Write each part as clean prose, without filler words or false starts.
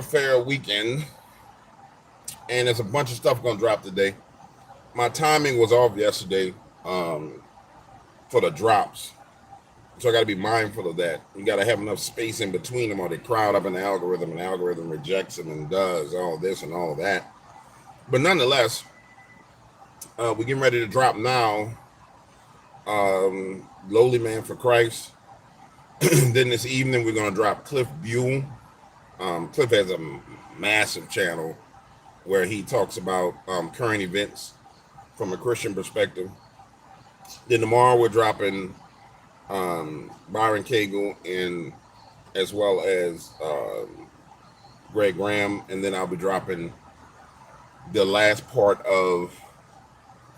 warfare weekend, and there's a bunch of stuff gonna drop today. My timing was off yesterday um, for the drops, so I got to be mindful of that. You got to have enough space in between them, or they crowd up in the algorithm, and the algorithm rejects them and does all this and all that. But nonetheless, we're getting ready to drop now. Lowly Man for Christ. Then this evening we're gonna drop Cliff Buell. Cliff has a massive channel where he talks about current events from a Christian perspective. Then tomorrow we're dropping Byron Cagle and as well as Greg Graham, and then I'll be dropping the last part of,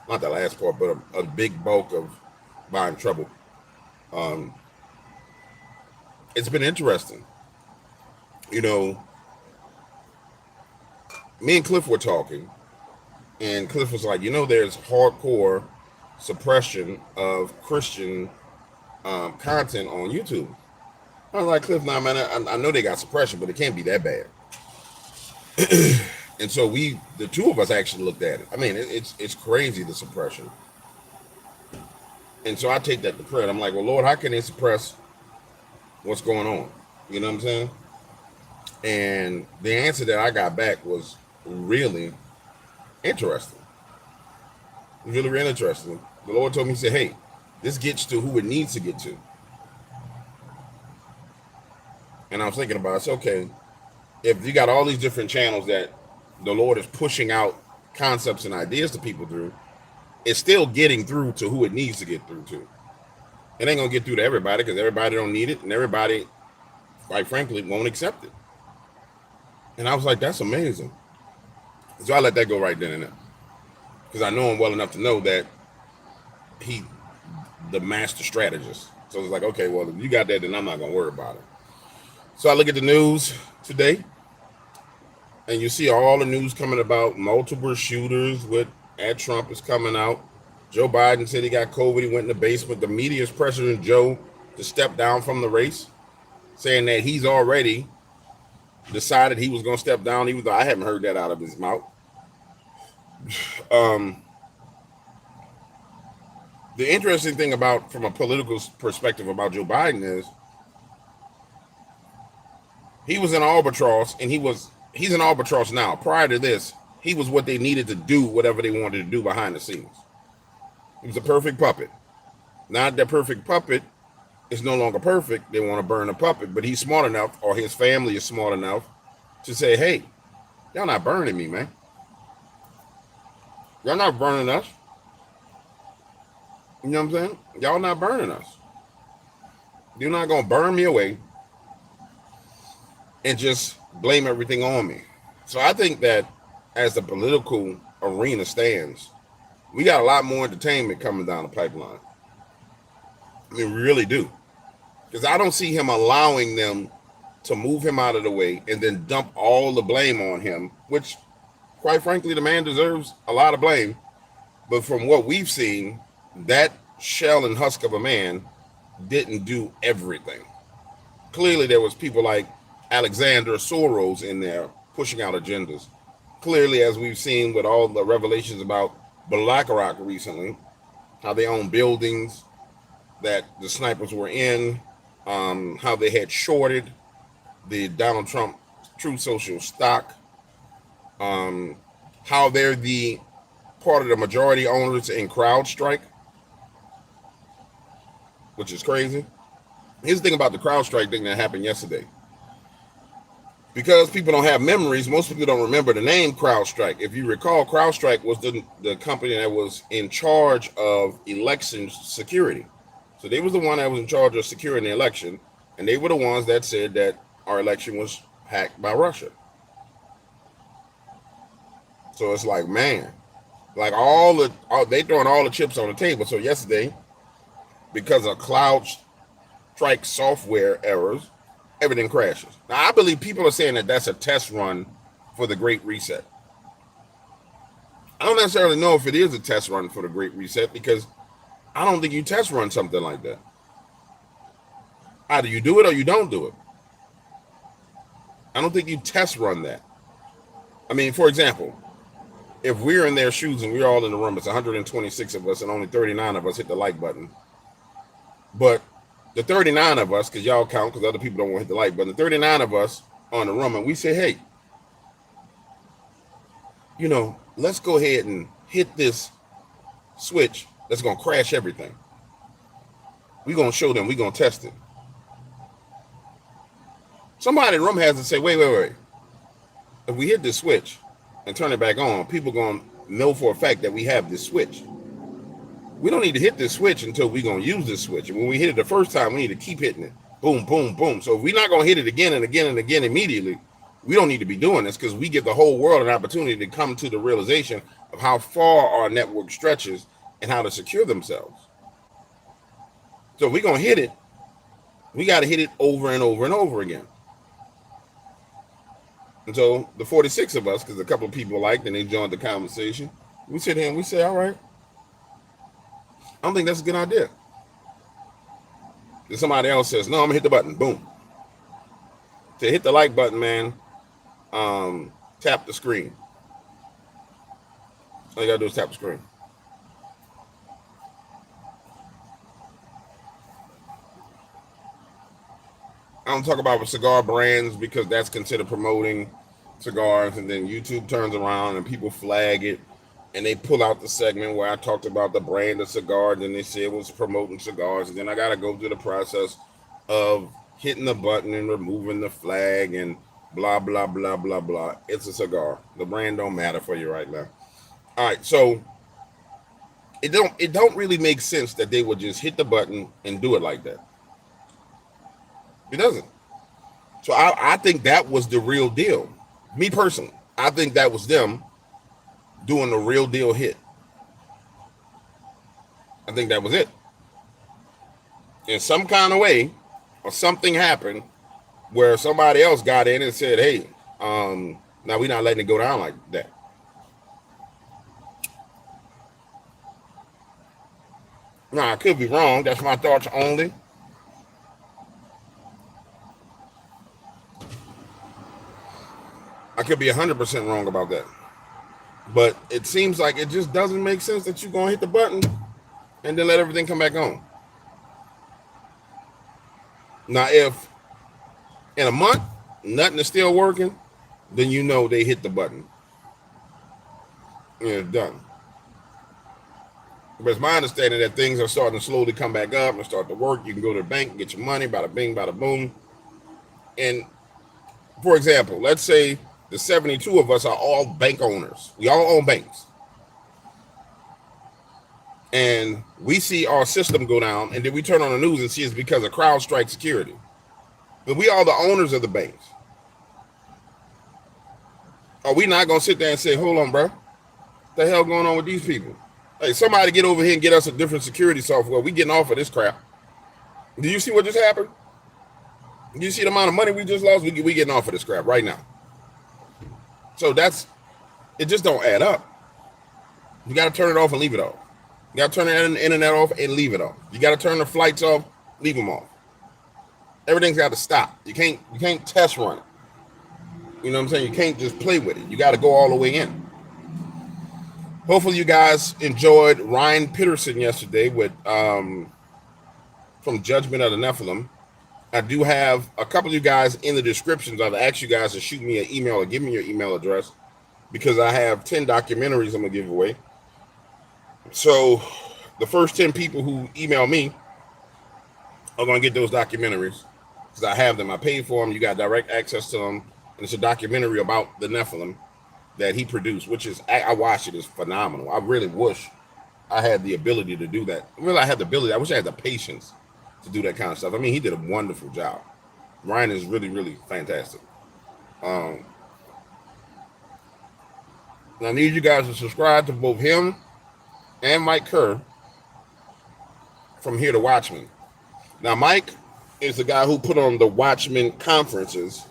not the last part, but a big bulk of Buying Trouble. It's been interesting. You know, me and Cliff were talking, and Cliff was like, there's hardcore suppression of Christian content on YouTube. I was like, Cliff, nah, man, I know they got suppression, but it can't be that bad. And so the two of us actually looked at it. I mean, it's crazy, the suppression. And so I take that to prayer. I'm like, well, Lord, how can they suppress what's going on? You know what I'm saying? And the answer that I got back was really interesting. Really, really interesting. The Lord told me, he said, hey, this gets to who it needs to get to. And I was thinking about it. It's okay. If you got all these different channels that the Lord is pushing out concepts and ideas to people through, it's still getting through to who it needs to get through to. It ain't gonna get through to everybody because everybody don't need it, and everybody, quite frankly, won't accept it. And I was like, that's amazing. So I let that go right then and there, because I know him well enough to know that he, the master strategist. So it's like, okay, well, if you got that, then I'm not gonna worry about it. So I look at the news today, and you see all the news coming about multiple shooters at Trump is coming out. Joe Biden said he got COVID. He went in the basement. The media is pressuring Joe to step down from the race, saying that he's already decided he was going to step down, even though I haven't heard that out of his mouth. The interesting thing from a political perspective about Joe Biden is he was in albatross, and he's in albatross now. Prior to this, he was what they needed to do, whatever they wanted to do behind the scenes. He was a perfect puppet. Now that perfect puppet is no longer perfect, they want to burn the puppet, but he's smart enough, or his family is smart enough, to say, hey, y'all not burning me, man. Y'all not burning us. You know what I'm saying? Y'all not burning us. You're not going to burn me away and just blame everything on me. So I think that as the political arena stands, we got a lot more entertainment coming down the pipeline. I mean, we really do. Because I don't see him allowing them to move him out of the way and then dump all the blame on him, which, quite frankly, the man deserves a lot of blame. But from what we've seen, that shell and husk of a man didn't do everything. Clearly, there was people like Alexander Soros in there pushing out agendas. Clearly, as we've seen with all the revelations about BlackRock recently, how they own buildings that the snipers were in, how they had shorted the Donald Trump Truth Social stock, how they're the part of the majority owners in Crowdstrike, which is crazy. Here's the thing about the Crowdstrike thing that happened yesterday. Because people don't have memories, most people don't remember the name Crowdstrike. If you recall, Crowdstrike was the company that was in charge of election security. So they was the one that was in charge of securing the election, and they were the ones that said that our election was hacked by Russia. So it's like, man, like they throwing all the chips on the table. So yesterday, because of Crowdstrike software errors, everything crashes. Now, I believe people are saying that that's a test run for the Great Reset. I don't necessarily know if it is a test run for the Great Reset, because I don't think you test run something like that. Either you do it or you don't do it. I don't think you test run that. I mean, for example, if we're in their shoes and we're all in the room, it's 126 of us and only 39 of us hit the like button. But the 39 of us, because y'all count, because other people don't want to hit the like button, the 39 of us are in the room, and we say, hey, let's go ahead and hit this switch that's going to crash everything. We're going to show them. We're going to test it. Somebody in the room has to say, wait. If we hit this switch and turn it back on, people going to know for a fact that we have this switch. We don't need to hit this switch until we're going to use this switch. And when we hit it the first time, we need to keep hitting it. Boom, boom, boom. So if we're not going to hit it again and again and again immediately, we don't need to be doing this, because we give the whole world an opportunity to come to the realization of how far our network stretches and how to secure themselves. So if we're going to hit it, we got to hit it over and over and over again. And so the 46 of us, because a couple of people liked and they joined the conversation, we sit here and we say, all right, I don't think that's a good idea. Then somebody else says, no, I'm going to hit the button. Boom. To hit the like button, man, tap the screen. All you got to do is tap the screen. I don't talk about cigar brands because that's considered promoting cigars, and then YouTube turns around and people flag it and they pull out the segment where I talked about the brand of cigars and they say it was promoting cigars, and then I got to go through the process of hitting the button and removing the flag and blah, blah, blah, blah, blah. It's a cigar. The brand don't matter for you right now. All right, so it don't really make sense that they would just hit the button and do it like that. It doesn't. So I think that was the real deal. Me personally, I think that was them doing the real deal hit. I think that was it. In some kind of way, or something happened where somebody else got in and said, hey, now we're not letting it go down like that. Now, I could be wrong. That's my thoughts only. I could be 100% wrong about that. But it seems like it just doesn't make sense that you're going to hit the button and then let everything come back on. Now, if in a month, nothing is still working, then they hit the button. And it's done. But it's my understanding that things are starting to slowly come back up and start to work. You can go to the bank and get your money, bada bing, bada boom. And for example, let's say the 72 of us are all bank owners. We all own banks. And we see our system go down, and then we turn on the news and see it's because of Crowdstrike security. But we are the owners of the banks. Are we not going to sit there and say, hold on, bro, what the hell going on with these people? Hey, somebody get over here and get us a different security software. We getting off of this crap. Do you see what just happened? Do you see the amount of money we just lost? We getting off of this crap right now. So it just don't add up. You got to turn it off and leave it off. You got to turn the internet off and leave it off. You got to turn the flights off, leave them off. Everything's got to stop. You can't test run it. You know what I'm saying? You can't just play with it. You got to go all the way in. Hopefully you guys enjoyed Ryan Peterson yesterday with from Judgment of the Nephilim. I do have a couple of you guys in the descriptions. I've asked you guys to shoot me an email or give me your email address because I have 10 documentaries I'm going to give away. So the first 10 people who email me are going to get those documentaries because I have them. I paid for them. You got direct access to them. And it's a documentary about the Nephilim that he produced, which is, I watched it. It's phenomenal. I really wish I had the ability to do that. Really, I had the ability. I wish I had the patience to do that kind of stuff. I mean, he did a wonderful job. Ryan is really, really fantastic. And I need you guys to subscribe to both him and Mike Kerr from Here to Watchmen. Now, Mike is the guy who put on the Watchmen conferences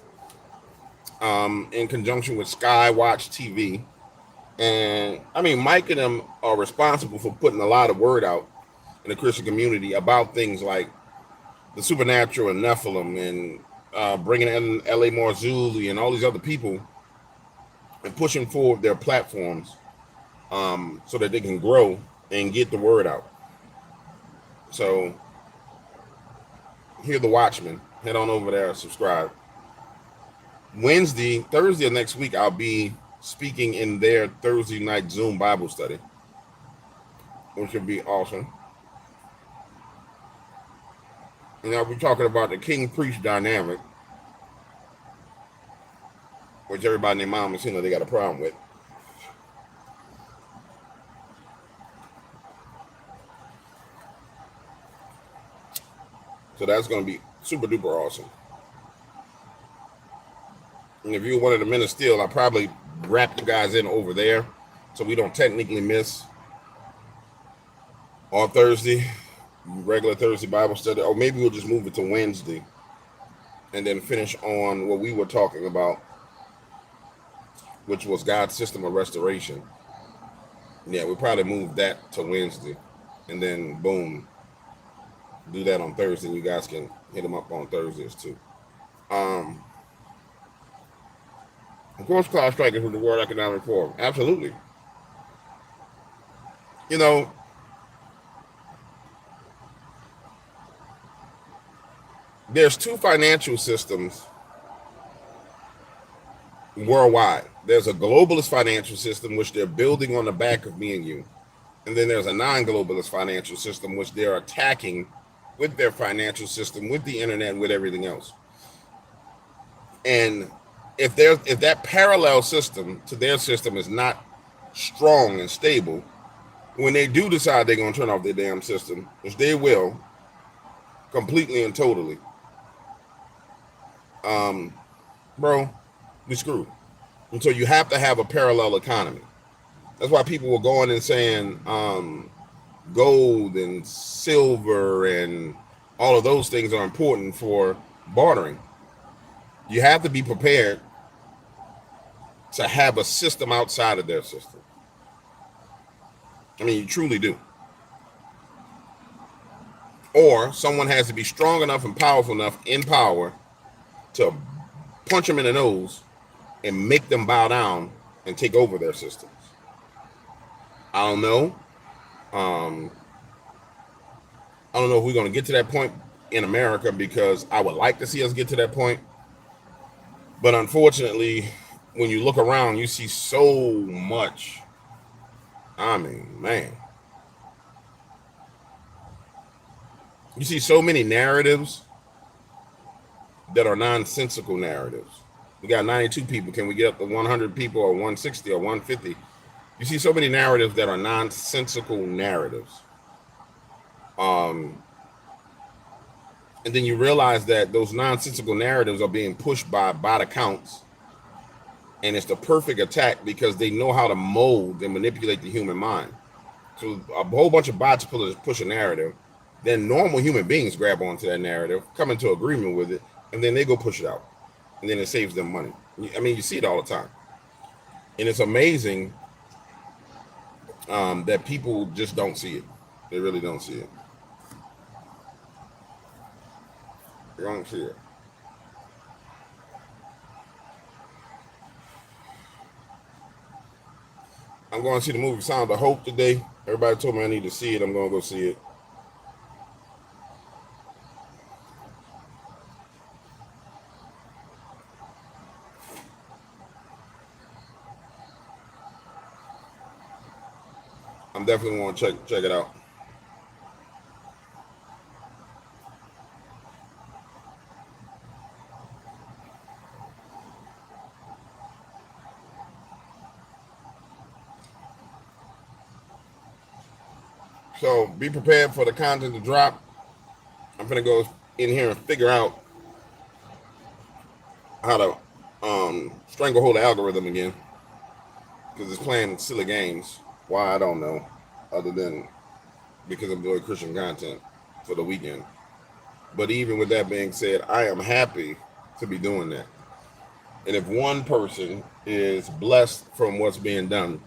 in conjunction with Skywatch TV. And I mean, Mike and them are responsible for putting a lot of word out in the Christian community about things like the supernatural and Nephilim and bringing in L.A. Marzulli and all these other people and pushing forward their platforms so that they can grow and get the word out. So, hear the Watchmen. Head on over there, subscribe. Thursday of next week, I'll be speaking in their Thursday night Zoom Bible study, which would be awesome. And I'll be talking about the king-priest dynamic, which everybody in their mom and they got a problem with. So that's going to be super duper awesome. And if you're one of the men of steel, I'll probably wrap you guys in over there so we don't technically miss on Thursday, regular Thursday Bible study. Or maybe we'll just move it to Wednesday and then finish on what we were talking about, which was God's system of restoration. Yeah, we'll probably move that to Wednesday and then boom, do that on Thursday. And you guys can hit them up on Thursdays too. Of course, Crowdstrike is with the World Economic Forum. Absolutely. You know, there's two financial systems worldwide. There's a globalist financial system, which they're building on the back of me and you. And then there's a non-globalist financial system, which they're attacking with their financial system, with the internet, with everything else. And if that parallel system to their system is not strong and stable, when they do decide they're going to turn off their damn system, which they will, completely and totally, bro, we screwed. And so you have to have a parallel economy. That's why people were going and saying gold and silver and all of those things are important for bartering. You have to be prepared to have a system outside of their system. I mean, you truly do. Or someone has to be strong enough and powerful enough in power to punch them in the nose and make them bow down and take over their systems. I don't know. I don't know if we're going to get to that point in America, because I would like to see us get to that point. But unfortunately, when you look around, you see so much. I mean, man. You see so many narratives that are nonsensical narratives. We got 92 people. Can we get up to 100 people or 160 or 150? You see so many narratives that are nonsensical narratives. And then you realize that those nonsensical narratives are being pushed by bot accounts. And it's the perfect attack because they know how to mold and manipulate the human mind. So a whole bunch of bots push a narrative. Then normal human beings grab onto that narrative, come into agreement with it, and then they go push it out. And then it saves them money. I mean, you see it all the time. And it's amazing that people just don't see it. They really don't see it. They don't see it. I'm going to see the movie Sound of Hope today. Everybody told me I need to see it. I'm going to go see it. I'm definitely going to check it out. So be prepared for the content to drop. I'm going to go in here and figure out how to stranglehold the algorithm again, because it's playing silly games. Why, I don't know, other than because I'm doing Christian content for the weekend. But even with that being said, I am happy to be doing that. And if one person is blessed from what's being done,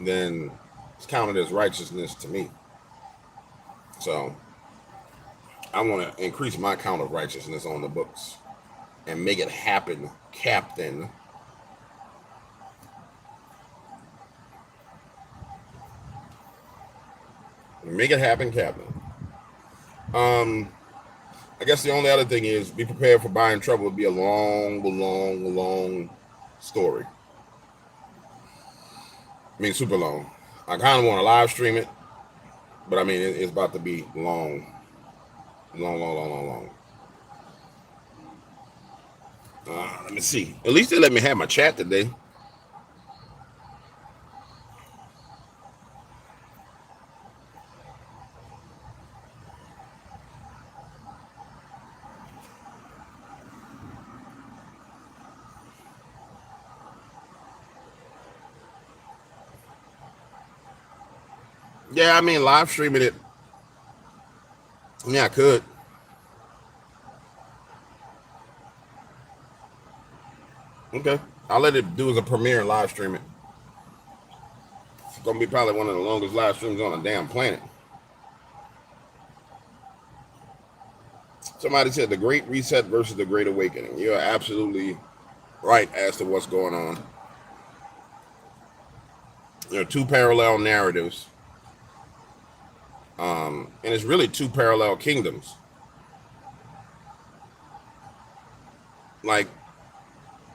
then it's counted as righteousness to me. So I want to increase my count of righteousness on the books. and make it happen, Captain. Make it happen, Captain. I guess the only other thing is be prepared for buying trouble. It'll be a long story. I mean, super long. I kind of want to live stream it, but I mean, it's about to be long. Let me see. At least they let me have my chat today. Yeah, I mean, live streaming it. Yeah, I could. Okay. I'll let it do as a premiere and live stream it. It's going to be probably one of the longest live streams on the damn planet. Somebody said the Great Reset versus the Great Awakening. You're absolutely right as to what's going on. There are two parallel narratives. And it's really two parallel kingdoms. Like,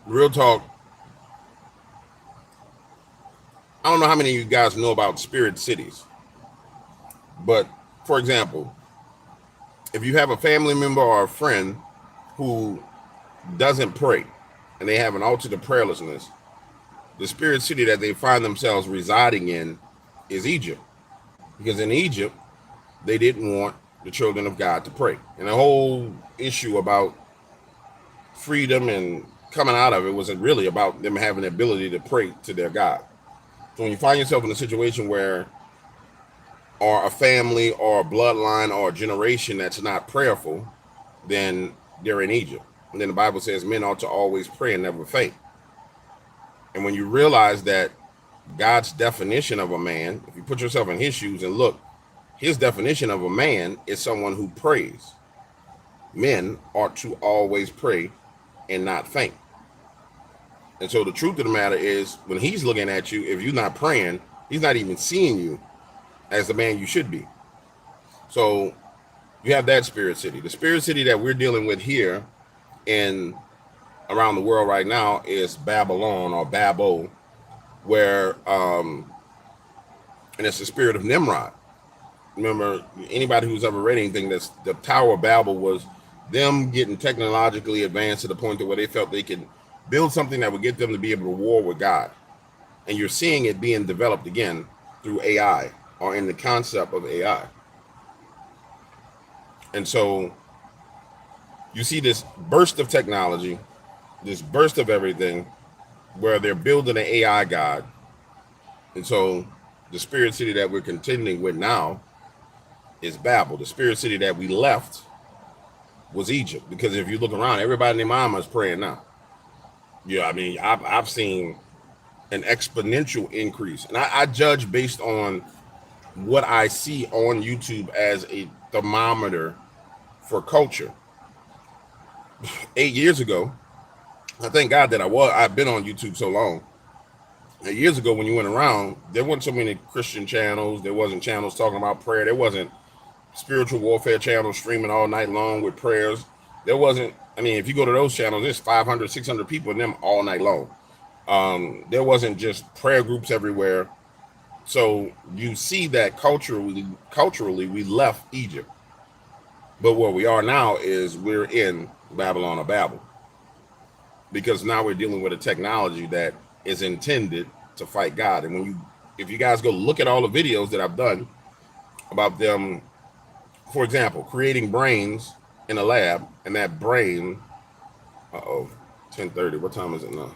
real talk, I don't know how many of you guys know about spirit cities. But, for example, if you have a family member or a friend who doesn't pray and they have an altar to prayerlessness, the spirit city that they find themselves residing in is Egypt. Because in Egypt, they didn't want the children of God to pray. And the whole issue about freedom and coming out of it was really about them having the ability to pray to their God. So when you find yourself in a situation where, or a family or a bloodline or a generation that's not prayerful, then they're in Egypt. And then the Bible says men ought to always pray and never faint. And when you realize that God's definition of a man, if you put yourself in his shoes and look, his definition of a man is someone who prays. Men ought to always pray and not faint. And so the truth of the matter is, when he's looking at you, if you're not praying, he's not even seeing you as the man you should be. So you have that spirit city. The spirit city that we're dealing with here and around the world right now is Babylon or Babel, where and it's the spirit of Nimrod. Remember, anybody who's ever read anything, that's the Tower of Babel was them getting technologically advanced to the point to where they felt they could build something that would get them to be able to war with God. And you're seeing it being developed again through AI or in the concept of AI. And so you see this burst of technology, this burst of everything, where they're building an AI God. And so the spirit city that we're contending with now is Babel. The spirit city that we left was Egypt. Because if you look around, everybody in their mama is praying now. Yeah, I mean, I've seen an exponential increase. And I judge based on what I see on YouTube as a thermometer for culture. 8 years ago, I thank God that I've been on YouTube so long. 8 years ago, when you went around, there weren't so many Christian channels. There wasn't channels talking about prayer. There wasn't spiritual warfare channels streaming all night long with prayers. There wasn't, I mean, if you go to those channels, there's 500, 600 people in them all night long. There wasn't just prayer groups everywhere. So you see that culturally, we left Egypt. But where we are now is we're in Babylon or Babel. Because now we're dealing with a technology that is intended to fight God. And if you guys go look at all the videos that I've done about them, for example, creating brains in a lab, and that brain, 10:30, what time is it now?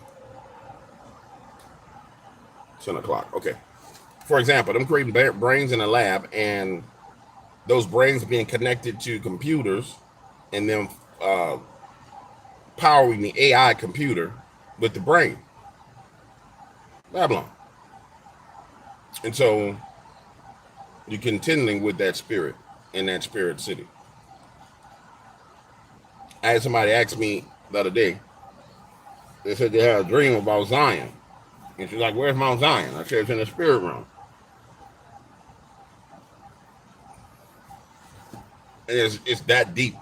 10 o'clock, okay. For example, them creating brains in a lab, and those brains being connected to computers, and then powering the AI computer with the brain. Babylon. And so you're contending with that spirit in that spirit city. I had somebody ask me the other day. They said they had a dream about Zion. And she's like, where's Mount Zion? I said, it's in the spirit realm. And it's that deep.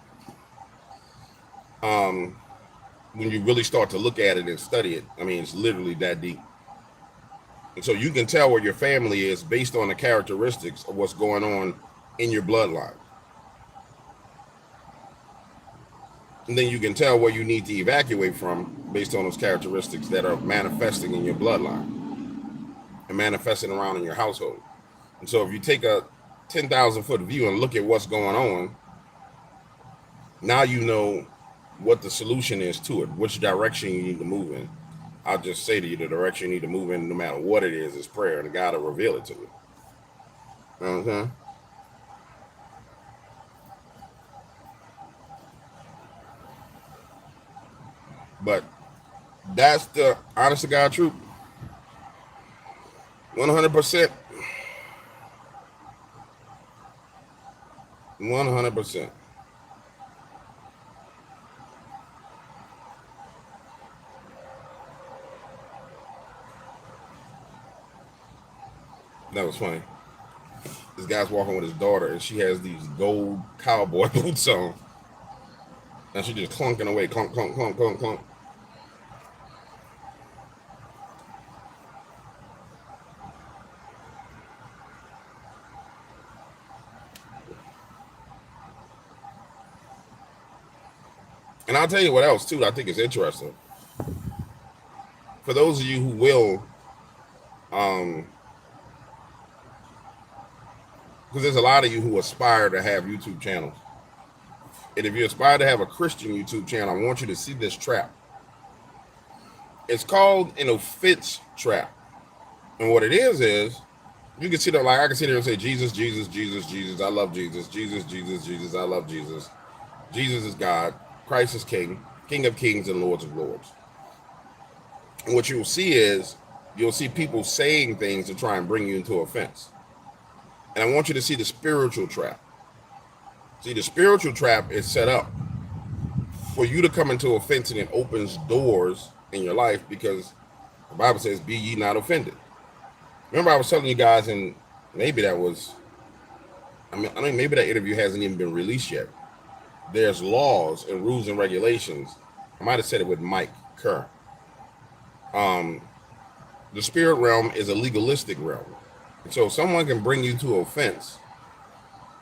When you really start to look at it and study it, I mean, it's literally that deep. And so you can tell where your family is based on the characteristics of what's going on in your bloodline. And then you can tell where you need to evacuate from based on those characteristics that are manifesting in your bloodline and manifesting around in your household. And so if you take a 10,000 foot view and look at what's going on, now you know what the solution is to it, which direction you need to move in. I'll just say to you, the direction you need to move in, no matter what it is prayer, and God will reveal it to you. You know what I'm saying? But that's the honest to God truth. 100%. 100%. That was funny. This guy's walking with his daughter, and she has these gold cowboy boots on. And she's just clunking away, clunk, clunk, clunk, clunk, clunk. And I'll tell you what else, too, I think is interesting. For those of you who will, because there's a lot of you who aspire to have YouTube channels. And if you aspire to have a Christian YouTube channel, I want you to see this trap. It's called an offense trap. And what it is you can see that, like I can sit there and say, Jesus, Jesus, Jesus, Jesus, I love Jesus. Jesus, Jesus, Jesus, I love Jesus. Jesus is God. Christ is King. King of kings and Lords of lords. And what you'll see is, you'll see people saying things to try and bring you into offense. And I want you to see the spiritual trap. See, the spiritual trap is set up for you to come into offense, and it opens doors in your life because the Bible says, be ye not offended. Remember, I was telling you guys, and maybe that was, maybe that interview hasn't even been released yet. There's laws and rules and regulations. I might have said it with Mike Kerr. The spirit realm is a legalistic realm. And so if someone can bring you to offense,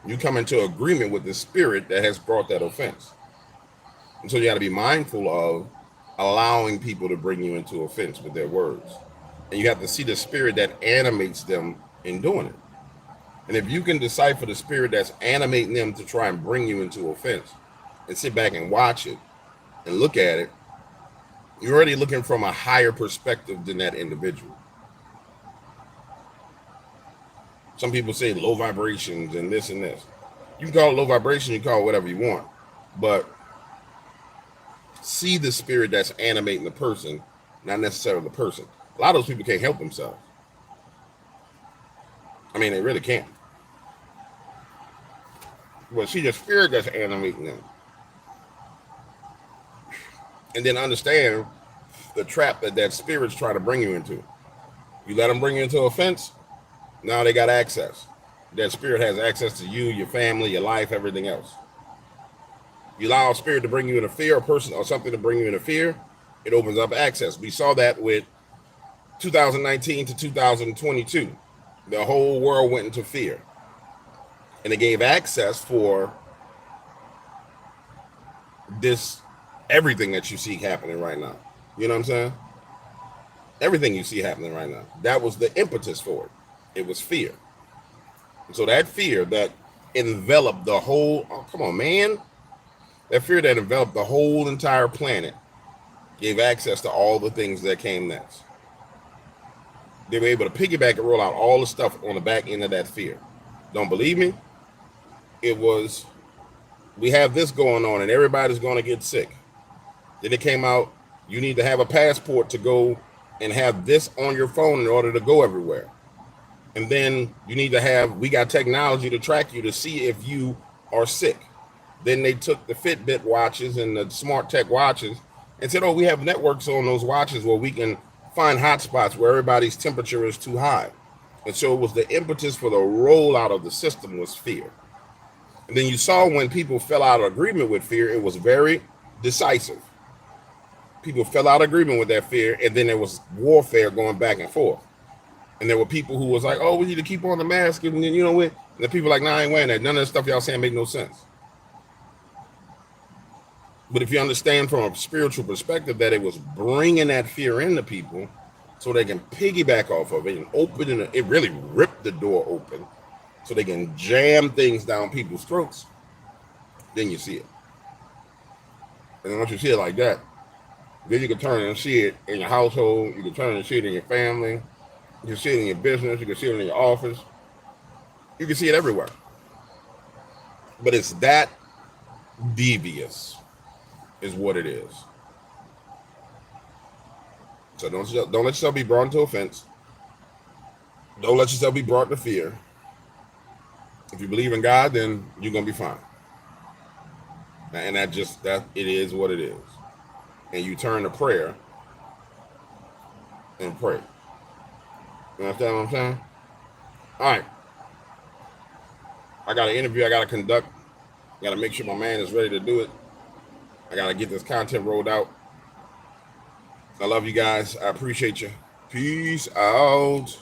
you come into agreement with the spirit that has brought that offense. And so you got to be mindful of allowing people to bring you into offense with their words. And you have to see the spirit that animates them in doing it. And if you can decipher the spirit that's animating them to try and bring you into offense, and sit back and watch it and look at it, you're already looking from a higher perspective than that individual. Some people say low vibrations and this and this. You can call it low vibration, you can call it whatever you want, but see the spirit that's animating the person, not necessarily the person. A lot of those people can't help themselves. I mean, they really can't. But see the spirit that's animating them. And then understand the trap that spirit's trying to bring you into. You let them bring you into offense, now they got access. That spirit has access to you, your family, your life, everything else. You allow a spirit to bring you into fear, a person or something to bring you into fear, it opens up access. We saw that with 2019 to 2022. The whole world went into fear. And it gave access for this, everything that you see happening right now. You know what I'm saying? Everything you see happening right now. That was the impetus for it. It was fear. And so that fear that enveloped the whole, oh, come on, man. That fear that enveloped the whole entire planet gave access to all the things that came next. They were able to piggyback and roll out all the stuff on the back end of that fear. Don't believe me? It was, we have this going on and everybody's going to get sick. Then it came out, you need to have a passport to go and have this on your phone in order to go everywhere. And then you need to have, we got technology to track you to see if you are sick. Then they took the Fitbit watches and the smart tech watches and said, oh, we have networks on those watches where we can find hotspots where everybody's temperature is too high. And so it was the impetus for the rollout of the system was fear. And then you saw when people fell out of agreement with fear, it was very decisive. People fell out of agreement with that fear, and then there was warfare going back and forth. And there were people who was like, oh, we need to keep on the mask, and you know what? And the people like, nah, I ain't wearing that. None of the stuff y'all saying make no sense. But if you understand from a spiritual perspective that it was bringing that fear into people so they can piggyback off of it and open it, it really ripped the door open so they can jam things down people's throats, then you see it. And then once you see it like that, then you can turn and see it in your household. You can turn and see it in your family. You can see it in your business. You can see it in your office. You can see it everywhere. But it's that devious is what it is. So don't let yourself be brought into offense. Don't let yourself be brought to fear. If you believe in God, then you're going to be fine. And that it is what it is. And you turn to prayer and pray. You understand what I'm saying? All right. I got an interview I got to conduct. I got to make sure my man is ready to do it. I got to get this content rolled out. I love you guys. I appreciate you. Peace out.